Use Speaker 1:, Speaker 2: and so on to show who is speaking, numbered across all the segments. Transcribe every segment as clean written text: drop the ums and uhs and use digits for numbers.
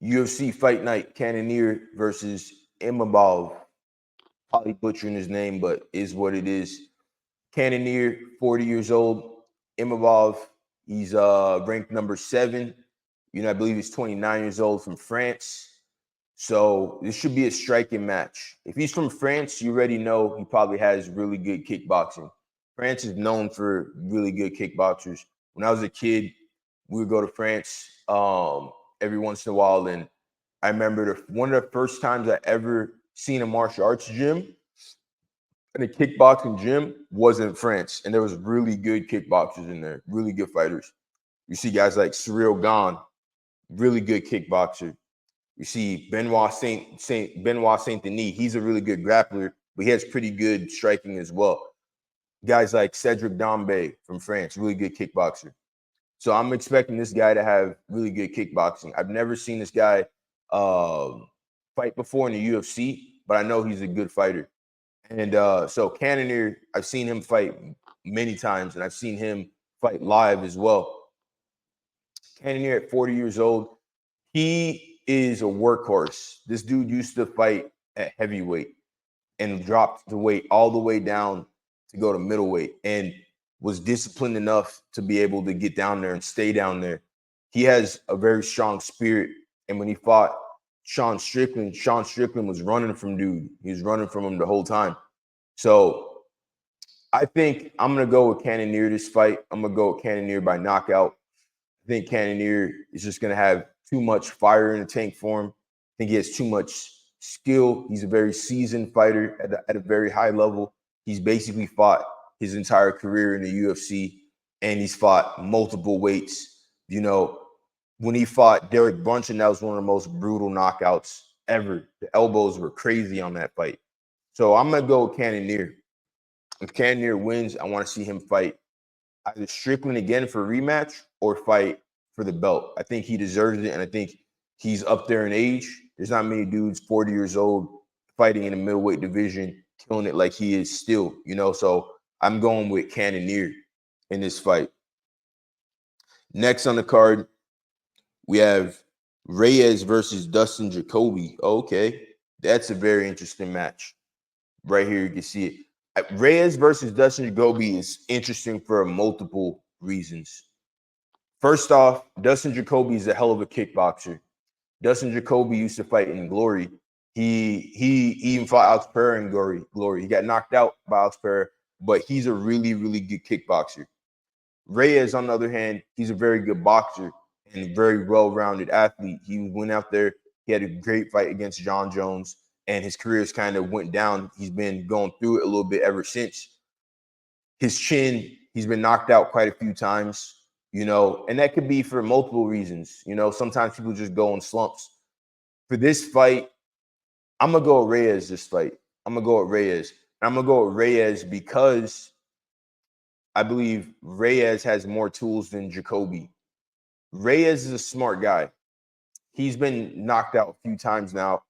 Speaker 1: UFC Fight Night, Cannonier versus Imavov. Probably butchering his name, but is what it is. Cannonier, 40 years old. Imavov, he's ranked number 7. I believe he's 29 years old, from France. So this should be a striking match. If he's from France, you already know he probably has really good kickboxing. France is known for really good kickboxers. When I was a kid, we would go to France every once in a while, and I remember one of the first times I ever seen a martial arts gym and a kickboxing gym was in France, and there was really good kickboxers in there, really good fighters. You see guys like Cyril Gane, really good kickboxer. You see Benoit Saint Denis. He's a really good grappler, but he has pretty good striking as well. Guys like Cedric Doumbé from France, really good kickboxer. So I'm expecting this guy to have really good kickboxing. I've never seen this guy fight before in the UFC, but I know he's a good fighter. And so Cannonier, I've seen him fight many times, and I've seen him fight live as well. Cannonier at 40 years old, he is a workhorse. This dude used to fight at heavyweight and dropped the weight all the way down to go to middleweight and was disciplined enough to be able to get down there and stay down there. He has a very strong spirit. And when he fought Sean Strickland was running from dude. He was running from him the whole time. So I think I'm going to go with Cannonier this fight. I'm going to go with Cannonier by knockout. I think Cannonier is just going to have too much fire in the tank for him. I think he has too much skill. He's a very seasoned fighter at a very high level. He's basically fought his entire career in the UFC, and he's fought multiple weights. When he fought Derek Brunson, that was one of the most brutal knockouts ever. The elbows were crazy on that fight. So I'm going to go with Cannonier. If Cannonier wins, I want to see him fight either Strickland again for a rematch or fight for the belt. I think he deserves it, and I think he's up there in age. There's not many dudes 40 years old fighting in the middleweight division, killing it like he is still, So I'm going with Cannonier in this fight. Next on the card, we have Reyes versus Dustin Jacobe. Okay, that's a very interesting match. Right here, you can see it. Reyes versus Dustin Jacobe is interesting for multiple reasons. First off, Dustin Jacobe is a hell of a kickboxer. Dustin Jacobe used to fight in Glory. He even fought Alex Pereira in Glory. He got knocked out by Alex Pereira, but he's a really, really good kickboxer. Reyes, on the other hand, he's a very good boxer and a very well-rounded athlete. He went out there. He had a great fight against John Jones, and his career's kind of went down. He's been going through it a little bit ever since. His chin, he's been knocked out quite a few times, and that could be for multiple reasons. Sometimes people just go in slumps. For this fight, I'm going to go with Reyes this fight. I'm going to go with Reyes. And I'm going to go with Reyes because I believe Reyes has more tools than Jacobe. Reyes is a smart guy. He's been knocked out a few times now.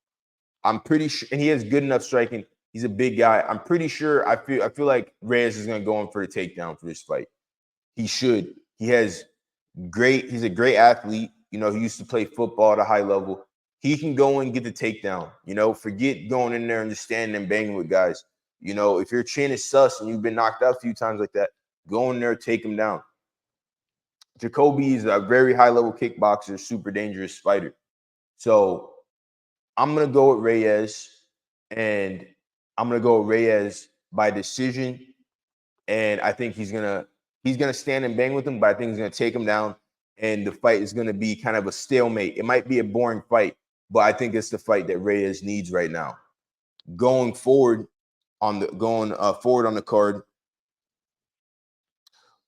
Speaker 1: I'm pretty sure, and he has good enough striking. He's a big guy. I'm pretty sure. I feel like Reyes is going to go in for the takedown for this fight. He should. He's a great athlete. He used to play football at a high level. He can go and get the takedown. Forget going in there and just standing and banging with guys. If your chin is sus and you've been knocked out a few times like that, go in there, take him down. Jacobe is a very high-level kickboxer, super dangerous fighter. So I'm going to go with Reyes, and I'm going to go with Reyes by decision. And I think he's gonna stand and bang with him, but I think he's going to take him down, and the fight is going to be kind of a stalemate. It might be a boring fight, but I think it's the fight that Reyes needs right now. Going forward on the card,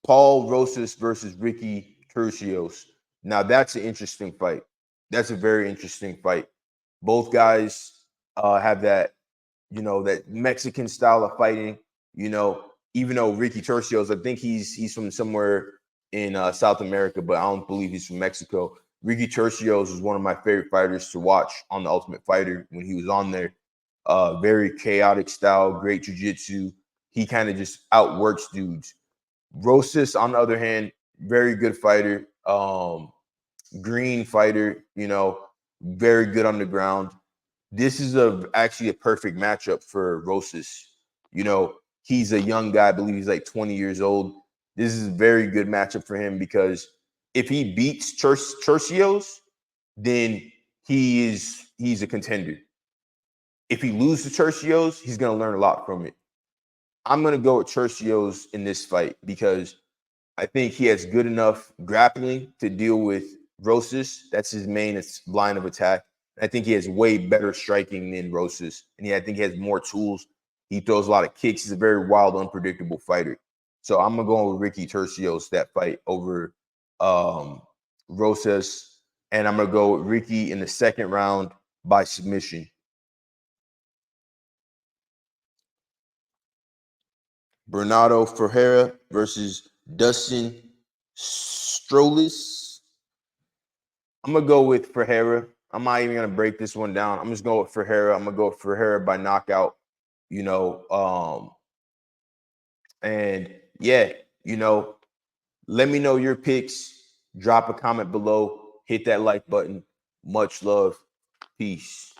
Speaker 1: Raul Rosas versus Ricky Turcios. Now that's an interesting fight. That's a very interesting fight. Both guys have that, that Mexican style of fighting. Even though Ricky Turcios, I think he's from somewhere in South America, but I don't believe he's from Mexico. Ricky Turcios was one of my favorite fighters to watch on The Ultimate Fighter when he was on there. Very chaotic style, great jiu-jitsu. He kind of just outworks dudes. Rosas, on the other hand, very good fighter, green fighter, very good on the ground. This is actually a perfect matchup for Rosas. You know, he's a young guy. I believe he's like 20 years old. This is a very good matchup for him because if he beats Turcios, then he's a contender. If he loses to Turcios, he's going to learn a lot from it. I'm going to go with Turcios in this fight because I think he has good enough grappling to deal with Rosas. That's his main line of attack. I think he has way better striking than Rosas. And I think he has more tools. He throws a lot of kicks. He's a very wild, unpredictable fighter. So I'm going to go with Ricky Turcios that fight over Rosas. And I'm going to go with Ricky in the second round by submission. Bernardo Ferreira versus Dustin Stolze. I'm going to go with Ferreira. I'm not even going to break this one down. I'm just going with Ferreira. I'm going to go with Ferreira by knockout, you know. And yeah, you know, let me know your picks. Drop a comment below. Hit that like button. Much love. Peace.